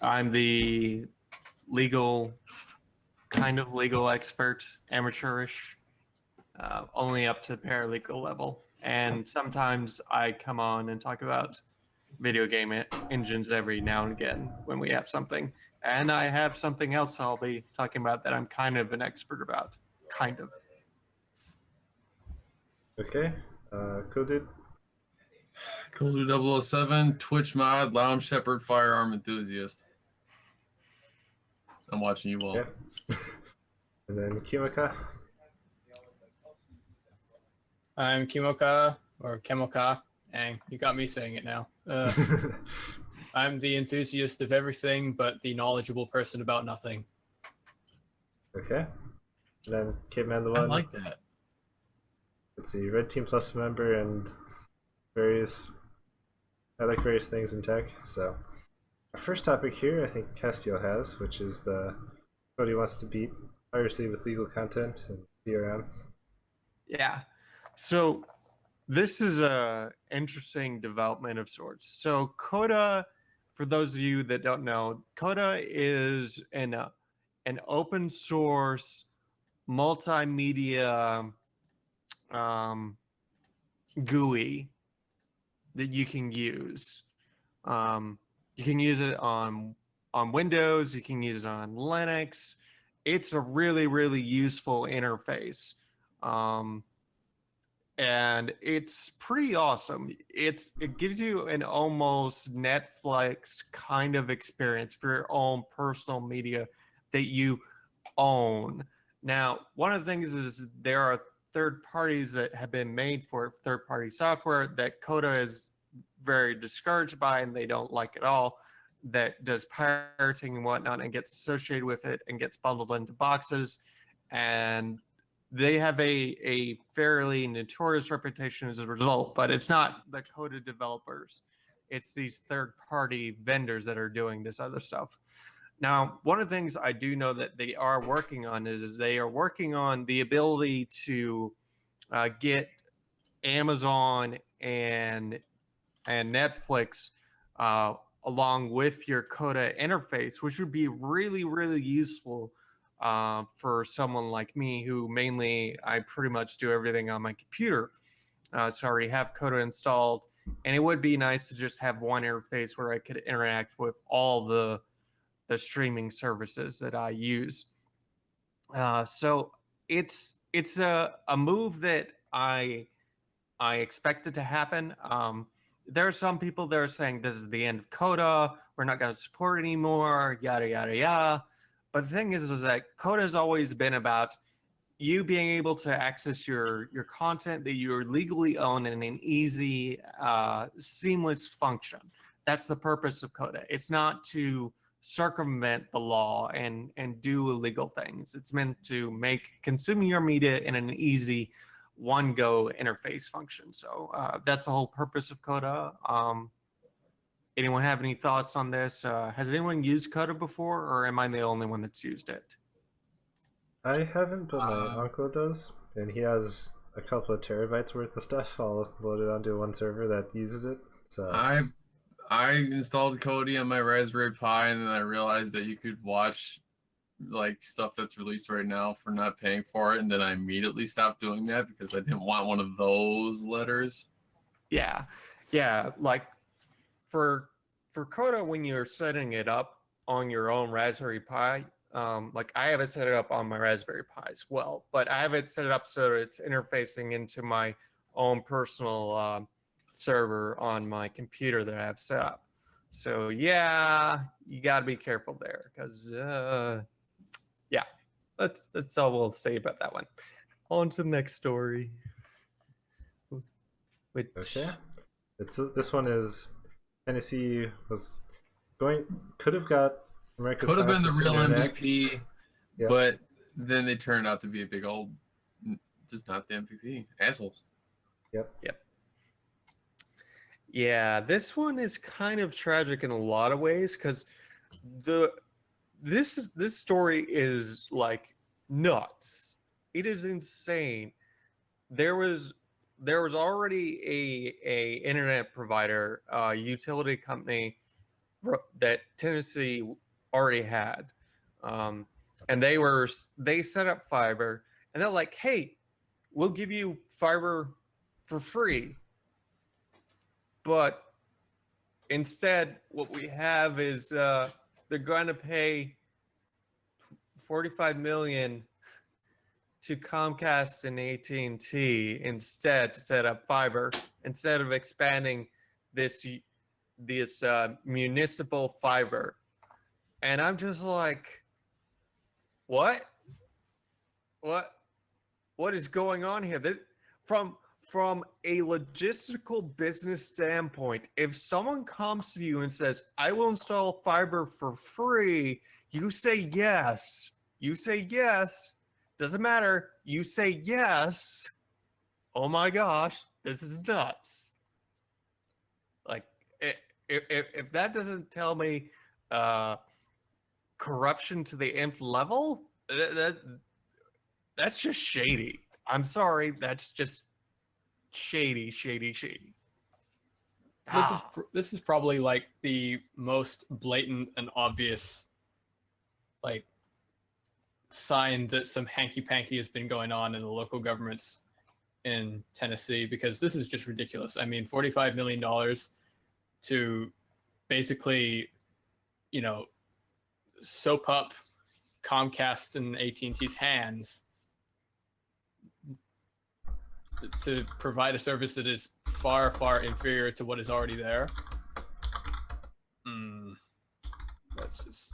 I'm the legal, kind of legal expert, amateurish, only up to paralegal level. And sometimes I come on and talk about video game engines every now and again when we have something. And I have something else I'll be talking about that I'm kind of an expert about. Kind of. Okay. Kodi. Kewldad 007, Twitch mod, Lounge Shepherd, firearm enthusiast. I'm watching you all. Okay. And then Kimika. I'm Kimoka, or Kemoka. Dang, you got me saying it now. I'm the enthusiast of everything, but the knowledgeable person about nothing. Okay. And then Caveman the I One. like that. Let's see, Red Team Plus member and various. I like various things in tech. So, our first topic here, I think Castiel has, which is the Kodi wants to beat piracy with legal content and DRM. Yeah. So this is a interesting development of sorts. So Coda, for those of you that don't know, Coda is an open source multimedia GUI that you can use. You can use it on Windows. You can use it on Linux. It's a really, really useful interface. And it's pretty awesome. It gives you an almost Netflix kind of experience for your own personal media that you own. Now, one of the things is there are third parties that have been made for third-party software that Coda is very discouraged by and they don't like at all, that does pirating and whatnot and gets associated with it and gets bundled into boxes. And they have a fairly notorious reputation as a result, but it's not the Coda developers. It's these third-party vendors that are doing this other stuff. Now, one of the things I do know that they are working on is they are working on the ability to get Amazon and Netflix along with your Coda interface, which would be really, really useful for someone like me who mainly I pretty much do everything on my computer. So I already have Coda installed, and it would be nice to just have one interface where I could interact with all the streaming services that I use. So it's a move that I expected to happen. There are some people that are saying this is the end of Coda. We're not going to support it anymore. Yada yada yada. But the thing is that Coda has always been about you being able to access your content that you legally own in an easy, seamless function. That's the purpose of Coda. It's not to circumvent the law and do illegal things. It's meant to make consuming your media in an easy one-go interface function. So that's the whole purpose of Coda. Anyone have any thoughts on this? Has anyone used Coda before, or am I the only one that's used it? I haven't, but my uncle does, and he has a couple of terabytes worth of stuff all loaded onto one server that uses it. So I installed Kodi on my Raspberry Pi, and then I realized that you could watch like stuff that's released right now for not paying for it, and then I immediately stopped doing that because I didn't want one of those letters. Yeah, like for Coda, when you're setting it up on your own Raspberry Pi, like I have it set it up on my Raspberry Pi as well, but I have it set it up so it's interfacing into my own personal server on my computer that I have set up. So yeah, you got to be careful there because yeah, that's all we'll say about that one. On to the next story. Which... Okay, this one is Tennessee was could have got America's could have been the real internet. MVP, Yep. But then they turned out to be a big old, just not the MVP. Assholes. Yep. Yeah, this one is kind of tragic in a lot of ways because this story is like nuts. It is insane. There was already a internet provider, utility company that Tennessee already had, and they set up fiber, and they're like, "Hey, we'll give you fiber for free," but instead, what we have is they're going to pay $45 million to Comcast and AT&T instead to set up fiber instead of expanding this municipal fiber. And I'm just like, what is going on here? This, from a logistical business standpoint, if someone comes to you and says, I will install fiber for free, you say yes. Doesn't matter. You say yes. Oh my gosh, this is nuts. Like, if that doesn't tell me corruption to the nth level, that's just shady. I'm sorry, that's just shady. This is probably like the most blatant and obvious like sign that some hanky-panky has been going on in the local governments in Tennessee, because this is just ridiculous. I mean, $45 million to basically, soap up Comcast and AT&T's hands to provide a service that is far, far inferior to what is already there. That's just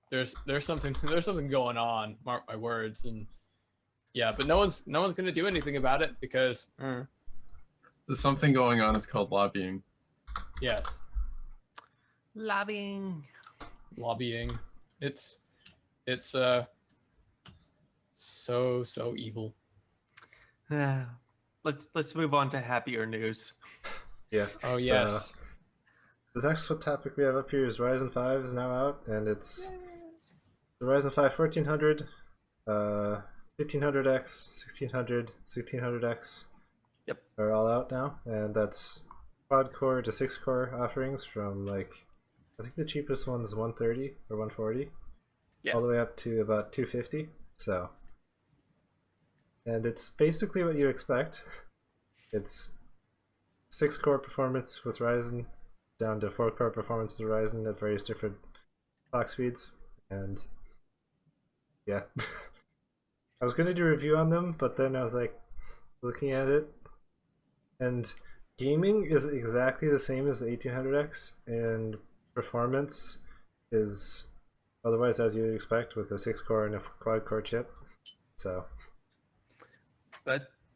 there's something going on. Mark my words. And yeah, but no one's gonna do anything about it because There's something going on. It's called lobbying. yes, Lobbying. It's so evil. Let's move on to happier news. Yeah. Oh yes. So, the next topic we have up here is Ryzen 5 is now out, and it's the Ryzen 5 1400, 1500X, 1600, 1600X. Yep. Are all out now, and that's quad core to 6 core offerings from like, I think the cheapest one's 130 or 140, Yeah. all the way up to about 250. So, and it's basically what you expect. It's 6 core performance with Ryzen down to 4 core performance with Ryzen at various different clock speeds, and yeah. I was gonna do a review on them, but then I was like looking at it, and gaming is exactly the same as the 1800X, and performance is otherwise as you would expect with a 6 core and a quad core chip. So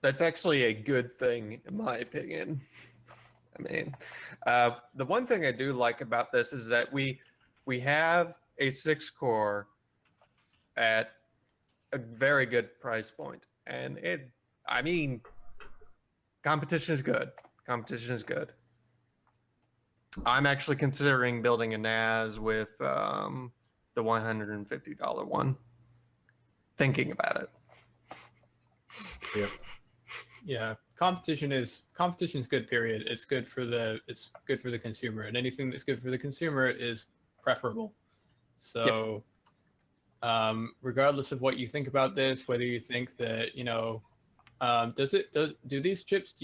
that's actually a good thing in my opinion. I mean, the one thing I do like about this is that we have a 6 core at a very good price point, and competition is good. I'm actually considering building a NAS with the $150 one. Thinking about it. yep. Yeah, competition is good. Period. It's good for the consumer, and anything that's good for the consumer is preferable. So, regardless of what you think about this, whether you think that do these chips,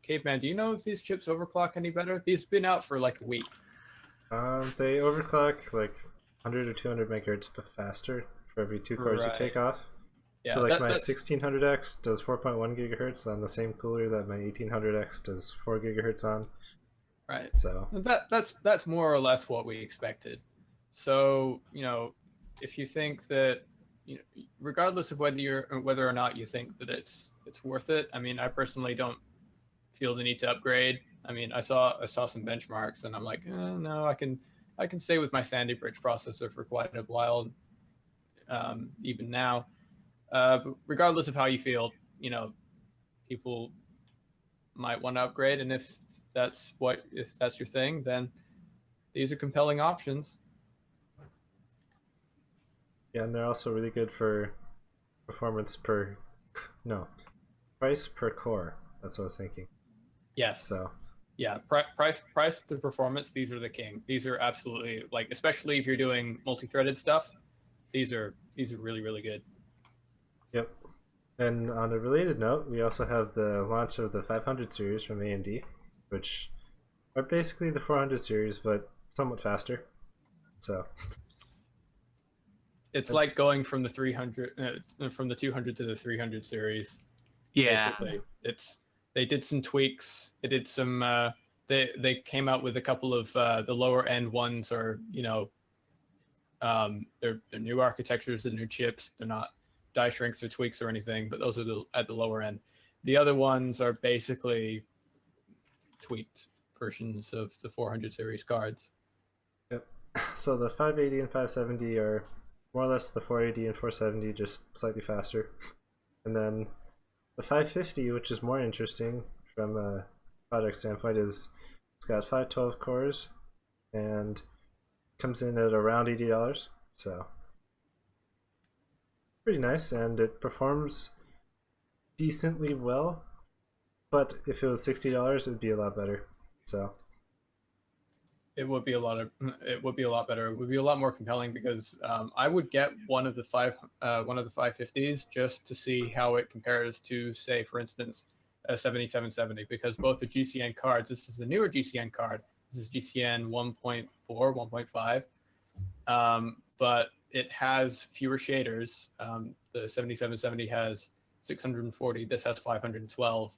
Caveman? Do you know if these chips overclock any better? These have been out for like a week. They overclock like 100 or 200 megahertz faster for every 2 cores you take off. Yeah, so like my 1600X does 4.1 gigahertz on the same cooler that my 1800X does 4 gigahertz on. Right. So that's more or less what we expected. So if you think that regardless of whether or not you think that it's worth it, I mean, I personally don't feel the need to upgrade. I mean, I saw some benchmarks, and I'm like, no, I can stay with my Sandy Bridge processor for quite a while, even now. But regardless of how you feel, people might want to upgrade, and if that's your thing, then these are compelling options. yeah, and they're also really good for price per core. That's what I was thinking. Yes. So Yeah, price to performance. These are the king. These are absolutely like, especially if you're doing multi-threaded stuff. These are really really good. Yep. And on a related note, we also have the launch of the 500 series from AMD, which are basically the 400 series but somewhat faster. So It's like going from the 300 from the 200 to the 300 series. Yeah. Basically, they did some tweaks. They did some. They came out with a couple of the lower end ones, are they're new architectures, the new chips. They're not die shrinks or tweaks or anything, but those are at the lower end. The other ones are basically tweaked versions of the 400 series cards. Yep. So the 580 and 570 are more or less the 480 and 470, just slightly faster. And then the 550, which is more interesting from a product standpoint, is it's got 512 cores and comes in at around $80. So pretty nice, and it performs decently well. But if it was $60, it would be a lot better. So It would be a lot better. It would be a lot more compelling because I would get one of the 550s just to see how it compares to, say, for instance, a 7770, because both the GCN cards. This is the newer GCN card. This is GCN 1.4, 1.5, but it has fewer shaders. The 7770 has 640. This has 512.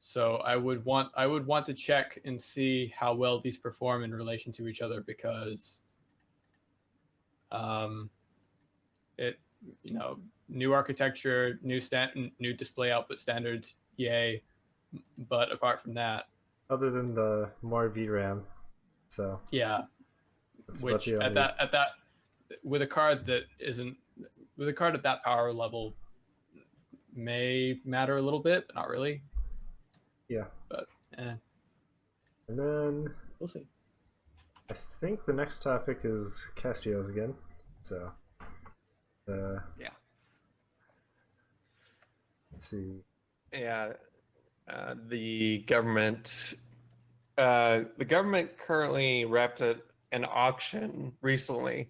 So I would want to check and see how well these perform in relation to each other, because new architecture, new display output standards, yay. But apart from that, other than the more VRAM, so yeah, which at that with a card that isn't with a card at that power level may matter a little bit, but not really. Yeah. But and then we'll see. I think the next topic is Castiel's again. So Yeah. Let's see. Yeah. The government currently wrapped an auction recently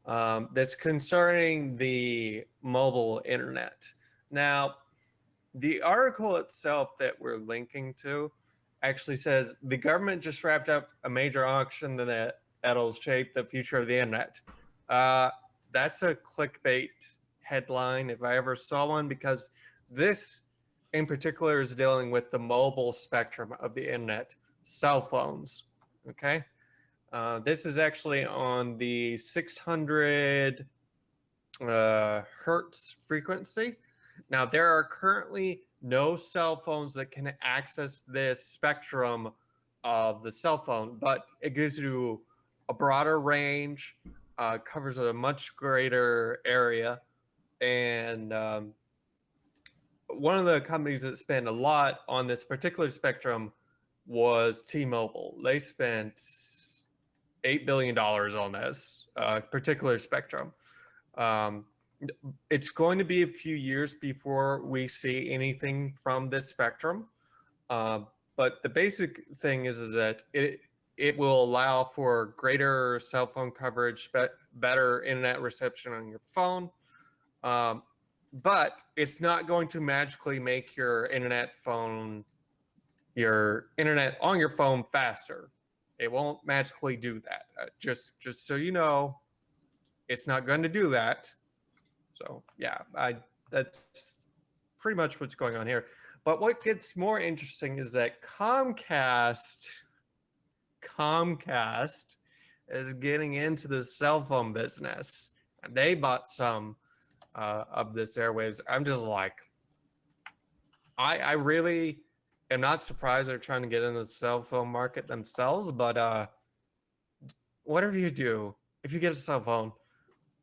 that's concerning the mobile internet. Now, the article itself that we're linking to actually says the government just wrapped up a major auction that'll shape the future of the internet. That's a clickbait headline if I ever saw one, because this in particular is dealing with the mobile spectrum of the internet, cell phones. Okay. This is actually on the 600 hertz frequency. Now, there are currently no cell phones that can access this spectrum of the cell phone, but it gives you a broader range, covers a much greater area. And one of the companies that spent a lot on this particular spectrum was T-Mobile. They spent $8 billion on this particular spectrum. It's going to be a few years before we see anything from this spectrum. But the basic thing is that it will allow for greater cell phone coverage, better internet reception on your phone. But it's not going to magically make your internet on your phone faster. It won't magically do that. Just so you know, it's not going to do that. So yeah, that's pretty much what's going on here. But what gets more interesting is that Comcast is getting into the cell phone business, and they bought some of this airwaves. I'm just like, I really am not surprised they're trying to get into the cell phone market themselves. But whatever you do, if you get a cell phone,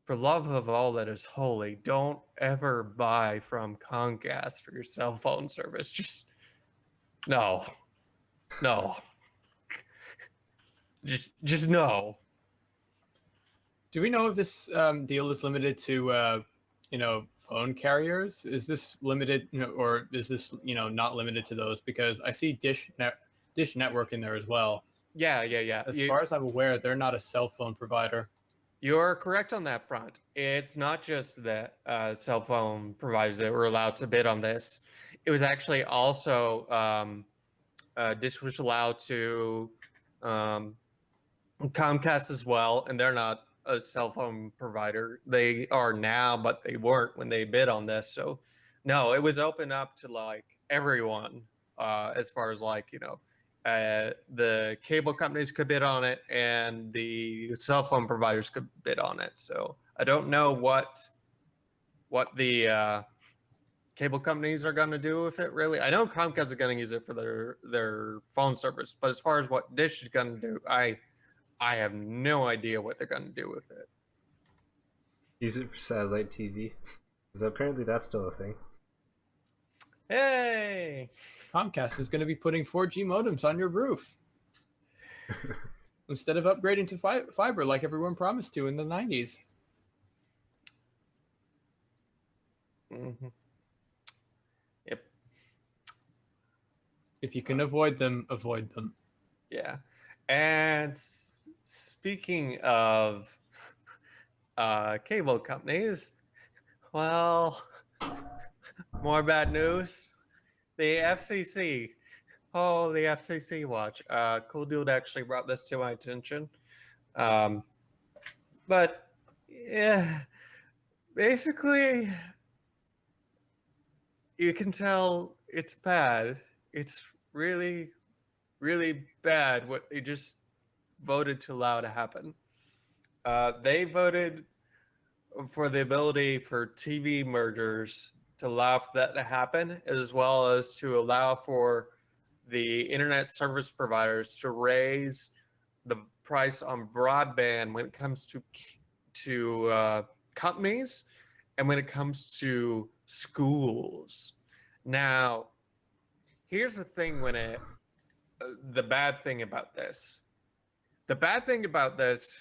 for love of all that is holy, don't ever buy from Comcast for your cell phone service. Just no. Just no. Do we know if this deal is limited to phone carriers? Is this limited, or is this not limited to those? Because I see Dish Network in there as well. Yeah. As far as I'm aware, they're not a cell phone provider. You're correct on that front. It's not just that cell phone providers that were allowed to bid on this. It was actually also Dish was allowed to Comcast as well, and they're not a cell phone provider. They are now, but they weren't when they bid on this. So, no, it was open up to like everyone, as far as like the cable companies could bid on it, and the cell phone providers could bid on it. So I don't know what the cable companies are going to do with it. Really, I know Comcast is going to use it for their phone service, but as far as what Dish is going to do, I have no idea what they're going to do with it. Use it for satellite TV. Because apparently that's still a thing. Hey! Comcast is going to be putting 4G modems on your roof instead of upgrading to fiber like everyone promised to in the 90s. Mm-hmm. Yep. If you can avoid them, avoid them. Yeah. And speaking of cable companies, well, more bad news. The FCC. Oh, the FCC watch. Kewldad actually brought this to my attention. But yeah, basically, you can tell it's bad. It's really, really bad what they just voted to allow to happen. They voted for the ability for TV mergers to allow for that to happen, as well as to allow for the internet service providers to raise the price on broadband when it comes to companies and when it comes to schools. Now, here's the thing the bad thing about this. The bad thing about this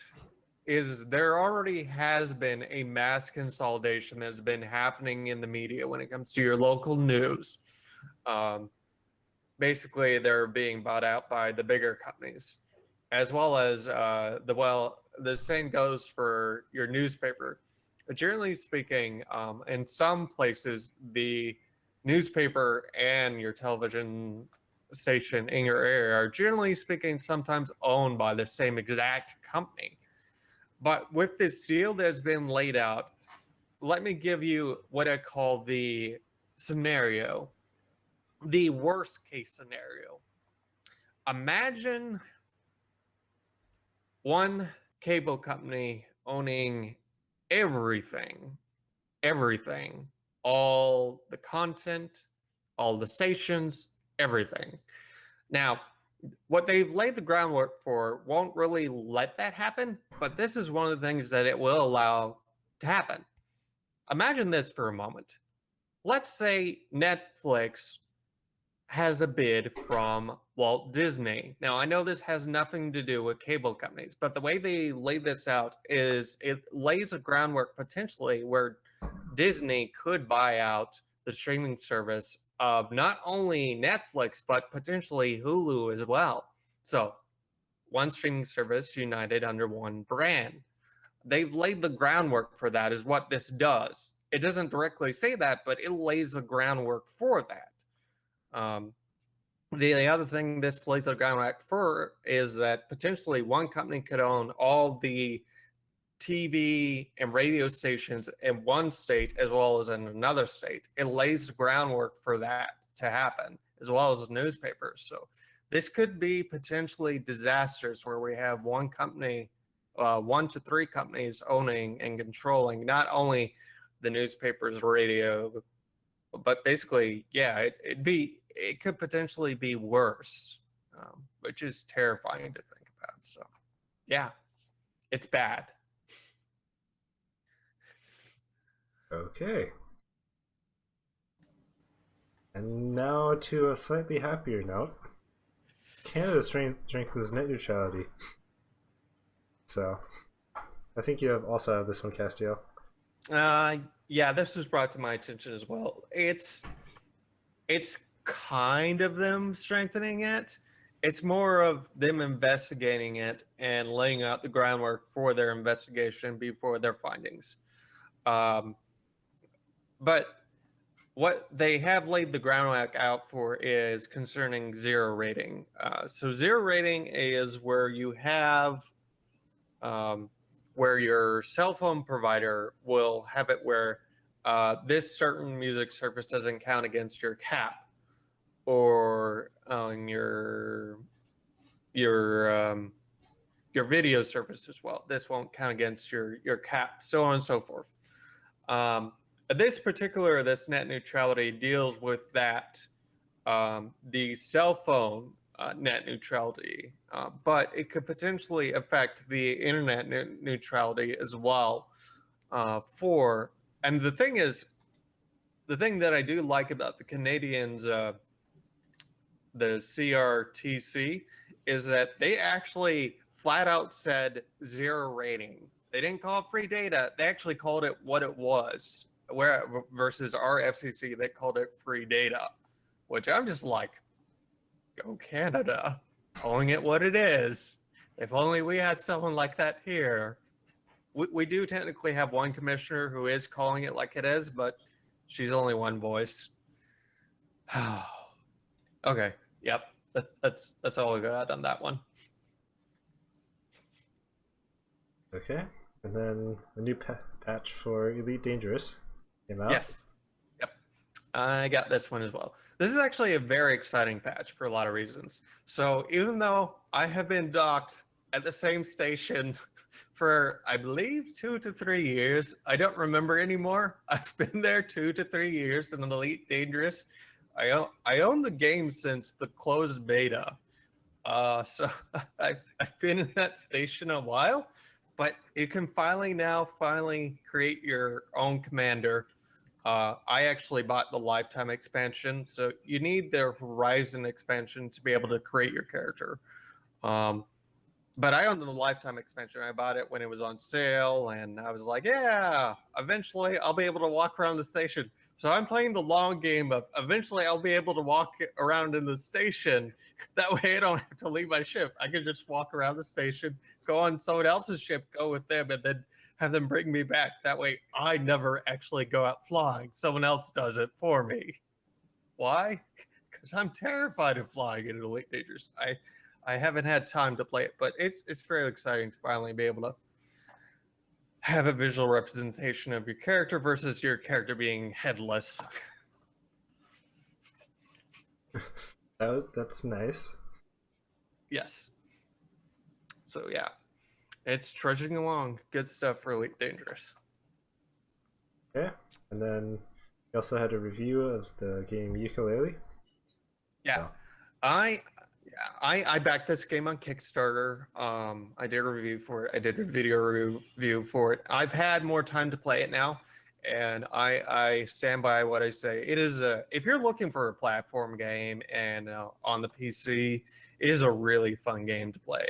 is there already has been a mass consolidation that's been happening in the media when it comes to your local news. Basically, they're being bought out by the bigger companies, as well as the same goes for your newspaper. But generally speaking, in some places, the newspaper and your television station in your area are generally speaking sometimes owned by the same exact company. But with this deal that's been laid out, let me give you what I call the scenario, the worst case scenario. Imagine one cable company owning everything, all the content, all the stations, everything. Now, what they've laid the groundwork for won't really let that happen, but this is one of the things that it will allow to happen. Imagine this for a moment. Let's say Netflix has a bid from Walt Disney. Now, I know this has nothing to do with cable companies, but the way they lay this out is it lays a groundwork potentially where Disney could buy out the streaming service of not only Netflix, but potentially Hulu as well. So, one streaming service united under one brand. They've laid the groundwork for that, is what this does. It doesn't directly say that, but it lays the groundwork for that. The other thing this lays the groundwork for is that potentially one company could own all the TV and radio stations in one state as well as in another state. It lays the groundwork for that to happen, as well as newspapers. So this could be potentially disastrous where we have one company, 1 to 3 companies owning and controlling not only the newspapers, radio, but basically, yeah, it could potentially be worse, which is terrifying to think about. So, yeah, it's bad. Okay. And now to a slightly happier note. Canada strengthens net neutrality. So, I think you also have this one, Castiel. yeah, this was brought to my attention as well. It's kind of them strengthening it. It's more of them investigating it and laying out the groundwork for their investigation before their findings. Um, but what they have laid the groundwork out for is concerning zero rating. So zero rating is where you have where your cell phone provider will have it where this certain music service doesn't count against your cap or your video service as well. This won't count against your cap, so on and so forth. This net neutrality deals with that, the cell phone net neutrality, but it could potentially affect the internet neutrality as well. And the thing that I do like about the Canadians, the CRTC, is that they actually flat out said zero rating. They didn't call it free data. They actually called it what it was. Versus our FCC, they called it free data, which I'm just like, go Canada, calling it what it is. If only we had someone like that here. We do technically have one commissioner who is calling it like it is, but she's only one voice. Okay, yep, that's all we got on that one. Okay, and then a new patch for Elite Dangerous came out. Yes. Yep. I got this one as well. This is actually a very exciting patch for a lot of reasons. So even though I have been docked at the same station for, I believe, 2 to 3 years, I don't remember anymore. I've been there 2 to 3 years in an Elite Dangerous. I own the game since the closed beta. So I've been in that station a while, but you can finally create your own commander. I actually bought the lifetime expansion, so you need the Ryzen expansion to be able to create your character. But I owned the lifetime expansion. I bought it when it was on sale, and I was like, yeah, eventually I'll be able to walk around the station. So I'm playing the long game of eventually I'll be able to walk around in the station. That way I don't have to leave my ship. I can just walk around the station, go on someone else's ship, go with them, and then have them bring me back. That way I never actually go out flying. Someone else does it for me. Why? Because I'm terrified of flying in Elite Dangerous. I haven't had time to play it, but it's very exciting to finally be able to have a visual representation of your character versus your character being headless. That's nice. Yes. So yeah, it's trudging along. Good stuff for Elite Dangerous. Okay, and then we also had a review of the game Yooka-laylee. Yeah, Oh. I backed this game on Kickstarter. I did a review for it. I did a video review for it. I've had more time to play it now, and I stand by what I say. It is if you're looking for a platform game and on the PC, it is a really fun game to play.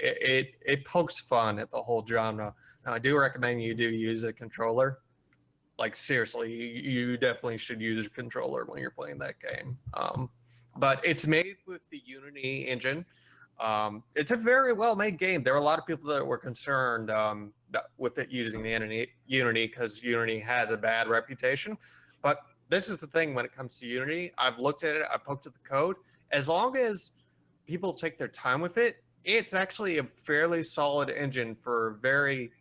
It pokes fun at the whole genre. Now, I do recommend you do use a controller. Like seriously, you definitely should use a controller when you're playing that game. But it's made with the Unity engine. It's a very well-made game. There were a lot of people that were concerned with it using the Unity because Unity has a bad reputation. But this is the thing when it comes to Unity. I've looked at it. I poked at the code. As long as people take their time with it, it's actually a fairly solid engine for very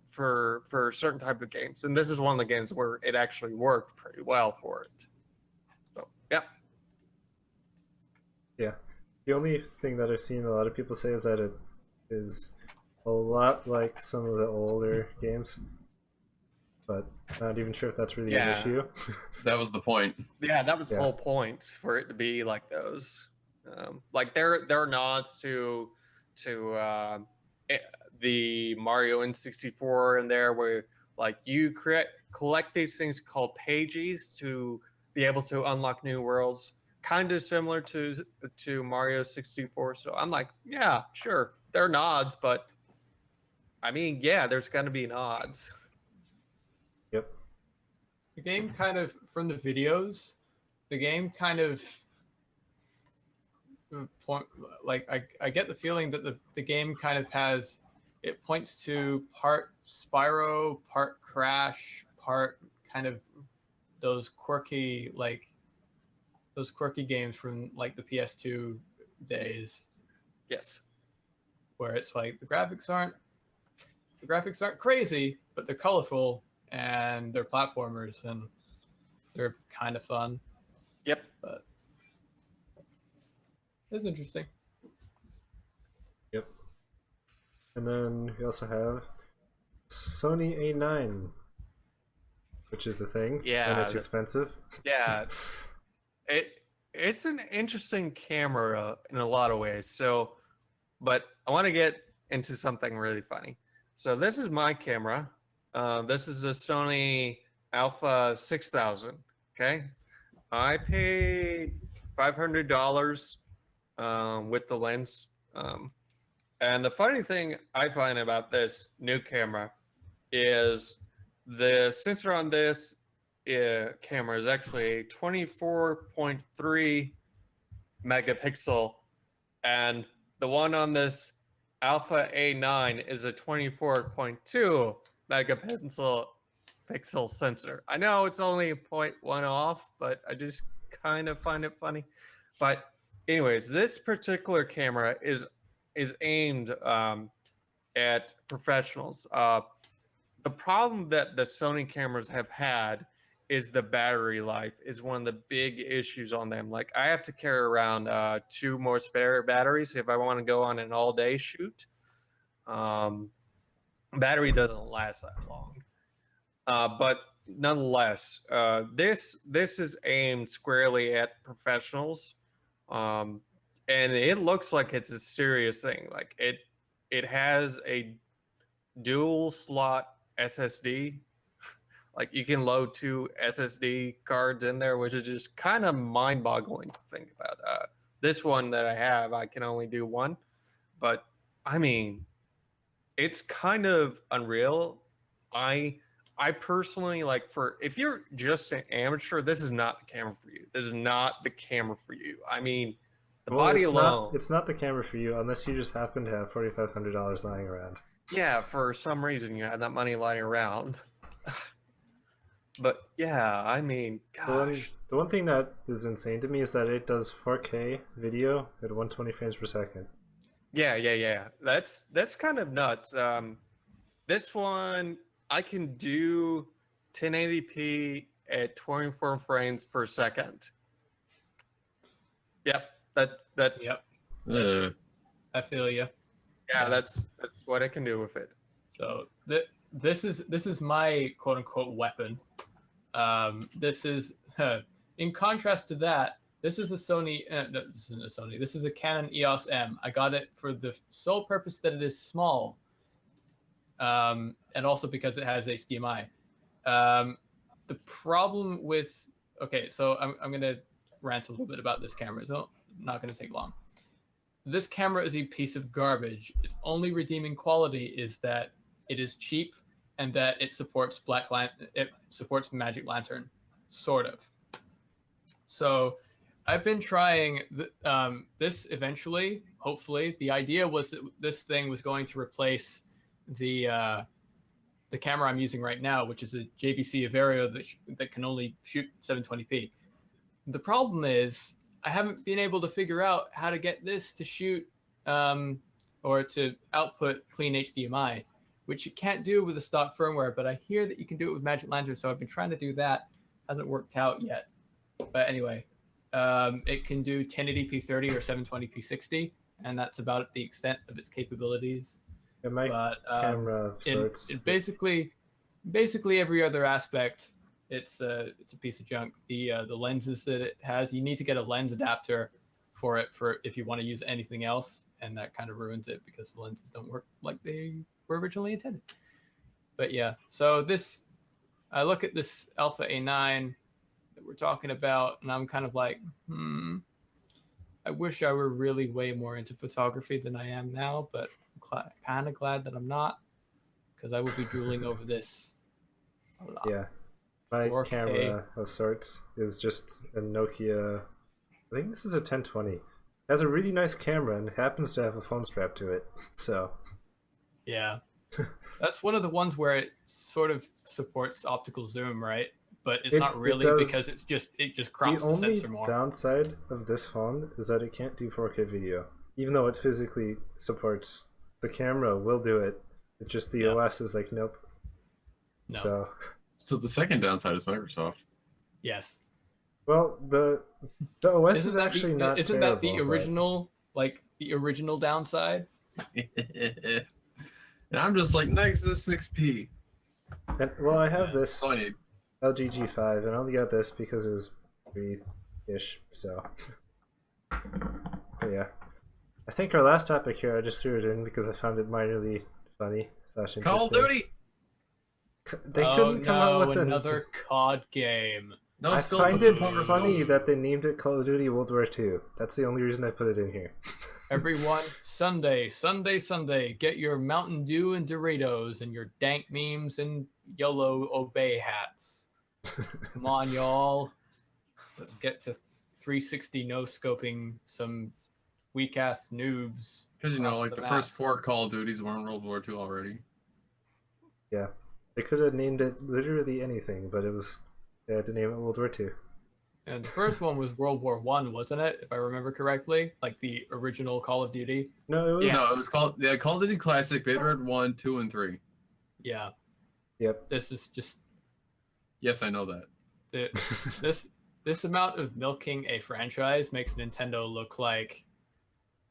for certain type of games. And this is one of the games where it actually worked pretty well for it. Yeah. Yeah. The only thing that I've seen a lot of people say is that it is a lot like some of the older games, but I'm not even sure if that's really an issue. That was the point. Yeah, that was the whole point, for it to be like those. Like there are nods to the Mario N64 in there, where like you collect these things called pages to be able to unlock new worlds, kind of similar to Mario 64. So I'm like, yeah, sure, they're nods, but I mean, yeah, there's going to be nods. the game kind of, from the videos, the game kind of point, like I get the feeling that the game kind of has, it points to part Spyro, part Crash, part kind of those quirky games from like the PS2 days, Yes. where it's like the graphics aren't crazy, but they're colorful and they're platformers and they're kind of fun. Yep. But it's interesting. Yep. And then we also have Sony A9, which is a thing. Yeah, And it's expensive. Yeah. It's an interesting camera in a lot of ways. So, but I want to get into something really funny. So this is my camera. This is the Sony Alpha 6000. Okay, I paid $500 with the lens. And the funny thing I find about this new camera is the sensor on this camera is actually 24.3 megapixel, and the one on this Alpha A9 is a 24.2 megapixel sensor. I know it's only 0.1 off, but I just kind of find it funny. But anyways, this particular camera is aimed at professionals. The problem that the Sony cameras have had is the battery life is one of the big issues on them. Like I have to carry around 2 more spare batteries if I want to go on an all-day shoot. Battery doesn't last that long, but nonetheless, this is aimed squarely at professionals, and it looks like it's a serious thing. Like it has a dual slot SSD. Like you can load 2 SSD cards in there, which is just kind of mind-boggling to think about. This one that I have, I can only do 1, but I mean, it's kind of unreal. I personally like, for if you're just an amateur, this is not the camera for you. This is not the camera for you. I mean, the body alone. It's not the camera for you unless you just happen to have $4,500 lying around. Yeah, for some reason you have that money lying around. But yeah, I mean, gosh. The one thing that is insane to me is that it does 4K video at 120 frames per second. Yeah. That's kind of nuts. This one I can do 1080p at 24 frames per second. Yep. Yep. Uh, I feel you. Yeah, that's what I can do with it. So this is my quote unquote weapon. This is in contrast to that. This is a Sony. No, this isn't a Sony. This is a Canon EOS M. I got it for the sole purpose that it is small, and also because it has HDMI. The problem with so I'm gonna rant a little bit about this camera. It's not gonna take long. This camera is a piece of garbage. Its only redeeming quality is that it is cheap and that it supports it supports Magic Lantern, sort of. So I've been trying this eventually, hopefully. The idea was that this thing was going to replace the camera I'm using right now, which is a JVC Averio that can only shoot 720p. The problem is I haven't been able to figure out how to get this to shoot or to output clean HDMI, which you can't do with the stock firmware, but I hear that you can do it with Magic Lantern, so I've been trying to do that. Hasn't worked out yet. But anyway, it can do 1080p 30 or 720p 60, and that's about the extent of its capabilities. Yeah, my camera sorts. It basically every other aspect, it's a piece of junk. The lenses that it has, you need to get a lens adapter for if you want to use anything else, and that kind of ruins it because the lenses don't work like they were originally intended. But yeah, so I look at this Alpha A9 that we're talking about, and I'm kind of like, I wish I were really way more into photography than I am now, but I'm kind of glad that I'm not, because I would be drooling over this a lot. Yeah. My 4K. camera of sorts is just a Nokia. I think this is a 1020. It has a really nice camera and happens to have a phone strap to it. So Yeah. That's one of the ones where it sort of supports optical zoom, right? But it's not really does. because it just The crops the only sensor more. downside of this phone is that it can't do 4K video, even though it physically supports. The camera will do it. It's just the Yeah. OS is like nope. No. So the second downside is Microsoft. Yes. Well, the OS is that actually the, not. Isn't terrible, that the original, like the original downside? And I'm just like Nexus 6P. And, well, I have this All I need. LG G5, and I only got this because it was free-ish. So, but yeah. I think our last topic here, I just threw it in because I found it minorly funny / interesting. Call of Duty. They couldn't come out with another COD game. No I scope, find but it power funny scopes. that they named it Call of Duty World War II. That's the only reason I put it in here. Everyone, Sunday, get your Mountain Dew and Doritos and your dank memes and YOLO Obey hats. Come on, y'all. Let's get to 360 no-scoping some weak-ass noobs. Because, you know, across like the the map. first 4 Call of Duties were in World War II already. Yeah. They could have named it literally anything, but they had to name it World War II. And the first one was World War One, wasn't it? If I remember correctly, like the original Call of Duty. No, it was. No, it was called Call of Duty Classic, Baby Red 1, 2, and 3. Yeah. Yep. This is just Yes, I know that. this amount of milking a franchise makes Nintendo look like,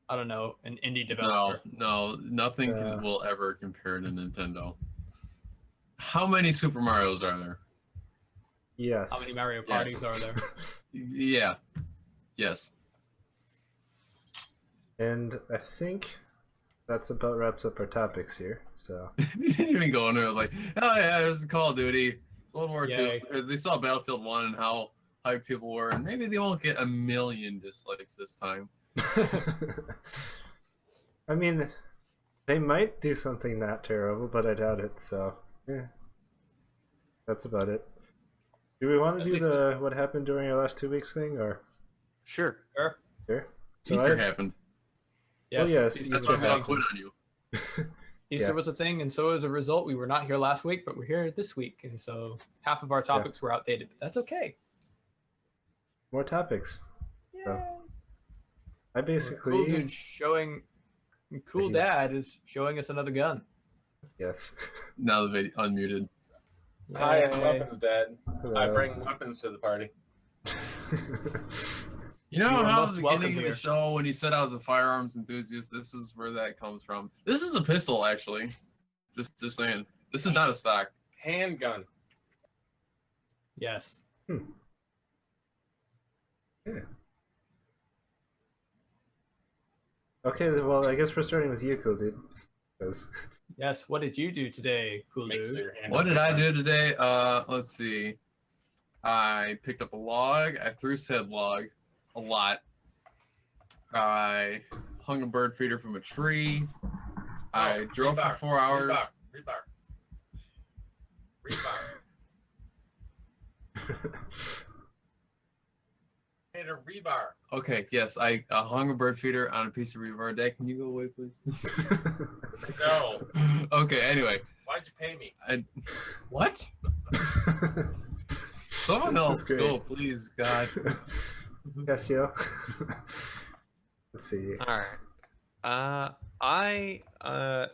I don't know, an indie developer. No, nothing will ever compare to Nintendo. How many Super Marios are there? Yes. How many Mario Parties are there? Yeah. Yes. And I think that's about wraps up our topics here. So We didn't even go into it. I was like, oh yeah, it was Call of Duty, World War II, Yay. because they saw Battlefield 1 and how hyped people were, and maybe they won't get 1 million dislikes this time. I mean, they might do something not terrible, but I doubt it. So yeah, that's about it. Do we want to At do least the what happened during our last 2 weeks thing, or Sure. Sure. sure? Easter happened. Yes. yes, Easter That's Easter why we all happened. quit on you. Easter Yeah. was a thing, and so as a result, we were not here last week, but we're here this week, and so half of our topics were outdated. But that's okay. More topics. So, Yay. I basically Cool dude Cool He's- Dad is showing us another gun. yes. Now the video unmuted. Hi, I'm Yay. Weapons Dad. I Hello. bring weapons to the party. You know You are how at most the welcome beginning of here. the show when he said I was a firearms enthusiast, this is where that comes from. This is a pistol, actually. Just saying. This is not a stock. Handgun. Yes. Okay, well, I guess we're starting with you, Cool Dude. 'Cause- Yes. What did you do today, Cool Makes Dude? your hand What up did I do different. today? Let's see. I picked up a log. I threw said log a lot. I hung a bird feeder from a tree. I drove for rebar, 4 hours. Rebar. Hit a rebar. Okay, yes, I hung a bird feeder on a piece of rebar. Dad, can you go away, please? No. Okay, anyway. Why'd you pay me? What? Someone This is else great. go, please, God. Castiel. Let's see. All right.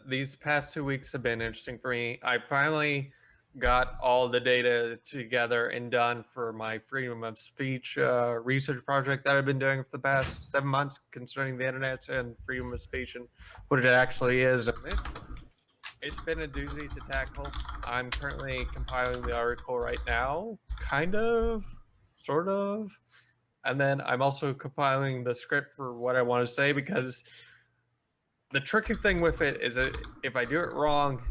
These past 2 weeks have been interesting for me. I finally got all the data together and done for my freedom of speech research project that I've been doing for the past 7 months concerning the internet and freedom of speech and what it actually is. And it's been a doozy to tackle. I'm currently compiling the article right now, kind of, sort of. And then I'm also compiling the script for what I want to say, because the tricky thing with it is that if I do it wrong,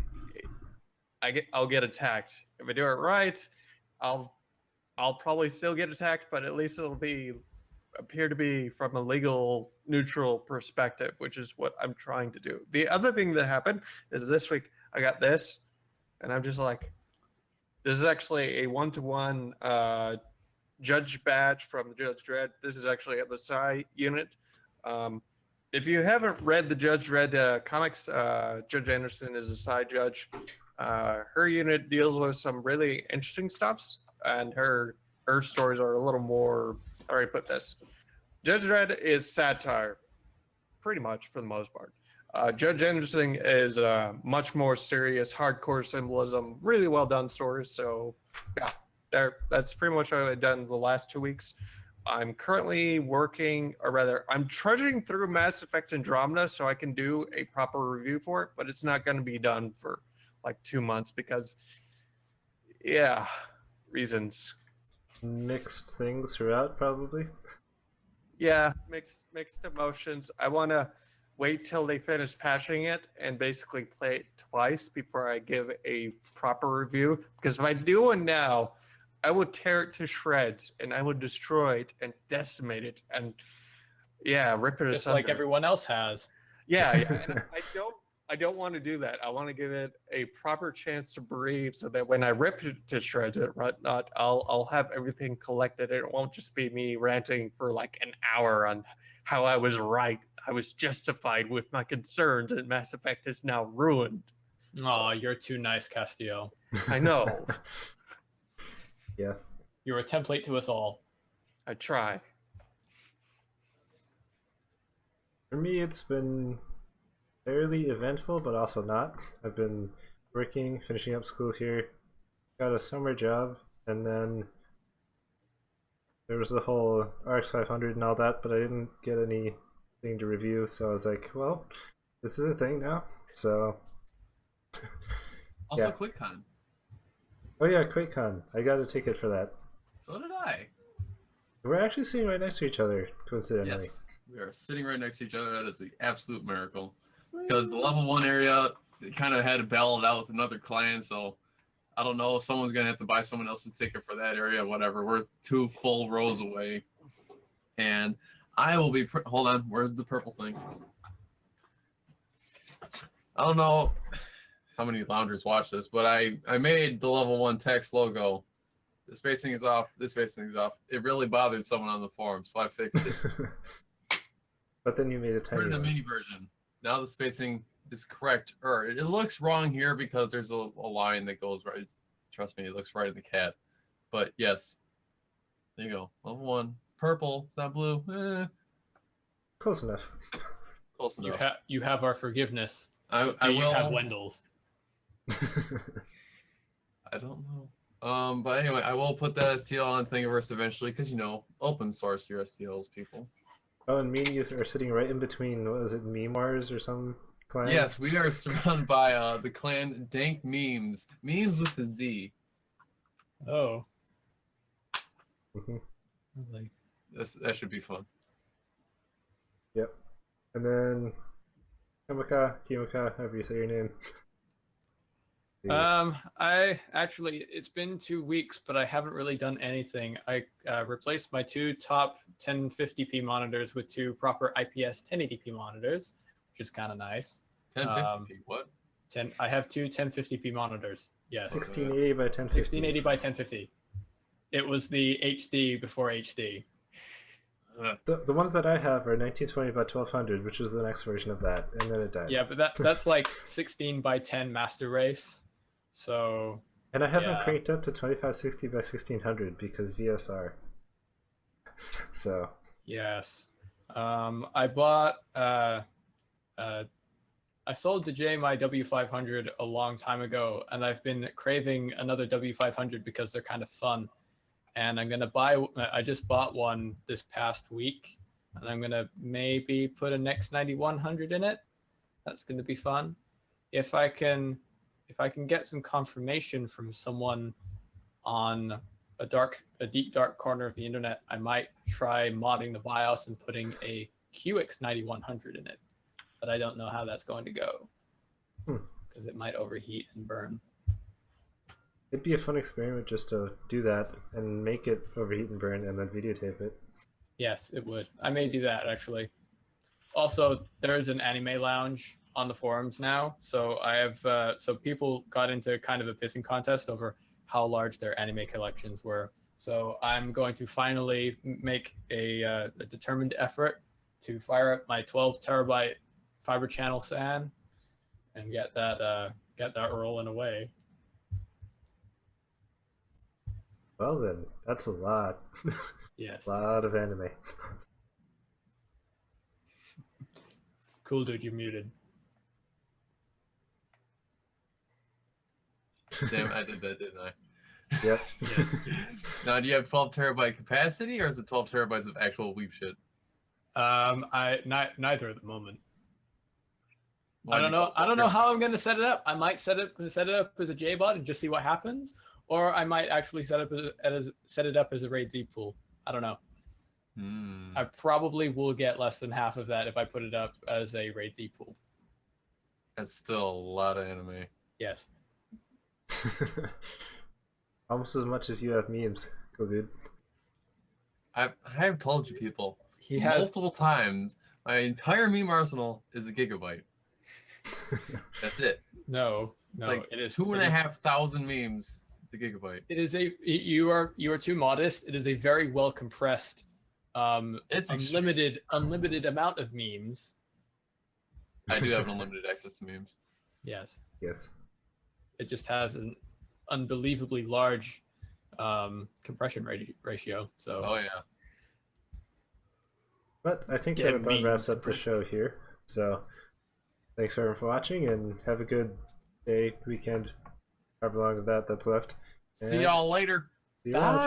I'll get attacked. If I do it right, I'll probably still get attacked, but at least it'll appear to be from a legal neutral perspective, which is what I'm trying to do. The other thing that happened is this week I got this, and I'm just like, This is actually a one-to-one Judge badge from Judge Dredd. This is actually at the Psy unit. If you haven't read the Judge Dredd comics, Judge Anderson is a Psy judge. Her unit deals with some really interesting stuffs, and her stories are a little more. How do I put this? Judge Dredd is satire, pretty much for the most part. Judge Anderson is much more serious, hardcore symbolism, really well done stories. So, yeah, that's pretty much what I've done the last 2 weeks. I'm currently working, or rather, I'm trudging through Mass Effect Andromeda so I can do a proper review for it, but it's not going to be done for like 2 months because, yeah, reasons. Mixed things throughout, probably. Yeah, mixed emotions. I want to wait till they finish patching it and basically play it twice before I give a proper review. Because if I do one now, I would tear it to shreds and I would destroy it and decimate it and rip it Just asunder. like everyone else has. Yeah. And I don't want to do that. I want to give it a proper chance to breathe so that when I rip it to shreds and whatnot, I'll have everything collected. It won't just be me ranting for like an hour on how I was right. I was justified with my concerns and Mass Effect is now ruined. Oh, you're too nice, Castiel. I know. Yeah. You're a template to us all. I try. For me, it's been fairly eventful, but also not. I've been working, finishing up school here, got a summer job, and then there was the whole RX 500 and all that, but I didn't get anything to review, so I was like, well, this is a thing now, so... Also, Yeah. QuakeCon. Oh yeah, QuakeCon. I got a ticket for that. So did I. We're actually sitting right next to each other, coincidentally. Yes, we are sitting right next to each other. That is the absolute miracle. Because the level 1 area, it kind of had to battle it out with another client, so I don't know if someone's going to have to buy someone else's ticket for that area, whatever. We're 2 full rows away. And I will be... Hold on, where's the purple thing? I don't know how many loungers watch this, but I made the level 1 text logo. The spacing is off, this spacing is off. It really bothered someone on the forum, so I fixed it. But then you made a Put tiny in a one. mini version. Now the spacing is correct. It looks wrong here because there's a line that goes right. Trust me, it looks right in the cat. But yes, there you go. Level 1, purple. It's not blue. Close enough. Close You, enough. you have our forgiveness. I Do you will. have Wendell's? I don't know. But anyway, I will put that STL on Thingiverse eventually because open source your STLs, people. Oh, and me and you are sitting right in between, what was it, Meme Wars or some clan? Yes, we are surrounded by the clan Dank Memes. Memes with the Z. Oh. Mhm. Like that should be fun. Yep. And then Kimika, however you say your name. It's been 2 weeks, but I haven't really done anything. I replaced my 2 top 1050p monitors with 2 proper IPS 1080p monitors, which is kind of nice. 1050p, what? I have 2 1050p monitors. Yes. 1680 by 1050. 1680 by 1050. It was the HD before HD. The ones that I have are 1920 by 1200, which was the next version of that, and then it died. Yeah, but that's like 16 by 10 master race. So. And I have them yeah. cranked up to 2560 by 1600 because VSR. So. Yes. I bought. I sold to Jay my W500 a long time ago, and I've been craving another W500 because they're kind of fun. And I'm gonna buy. I just bought one this past week, and I'm gonna maybe put a Next 9100 in it. That's gonna be fun. If I can get some confirmation from someone on a deep dark corner of the internet, I might try modding the BIOS and putting a QX 9100 in it. But I don't know how that's going to go because it might overheat and burn. It'd be a fun experiment just to do that and make it overheat and burn and then videotape it. Yes, it would. I may do that actually. Also, there's an anime lounge on the forums now, so I have so people got into kind of a pissing contest over how large their anime collections were. So I'm going to finally make a determined effort to fire up my 12 terabyte fiber channel SAN and get that rolling away. Well then, that's a lot. Yes. A lot of anime. Cool, dude, you're muted. Damn, I did that, didn't I? Yep. Yes. Now, do you have 12 terabyte capacity, or is it 12 terabytes of actual weeb shit? Neither at the moment. Why'd I don't you know. call it I don't 12 know terabytes? how I'm going to set it up. I might set it up as a JBot and just see what happens, or I might actually set it up as a RAID Z pool. I don't know. Hmm. I probably will get less than half of that if I put it up as a RAID Z pool. That's still a lot of anime. Yes. Almost as much as you have memes. Cool, dude. I have told you people He has. multiple times my entire meme arsenal is a gigabyte. That's it. No. Like It is 2,500 memes. It's a gigabyte. It is a. You are too modest. It is a very well compressed, It's unlimited amount of memes. I do have unlimited access to memes. Yes. Yes. It just has an unbelievably large compression ratio. So. Oh yeah. But I think Yeah, that about memes wraps up the show here. So thanks everyone for watching, and have a good day, weekend, however long of that's left. See y'all later. See you out.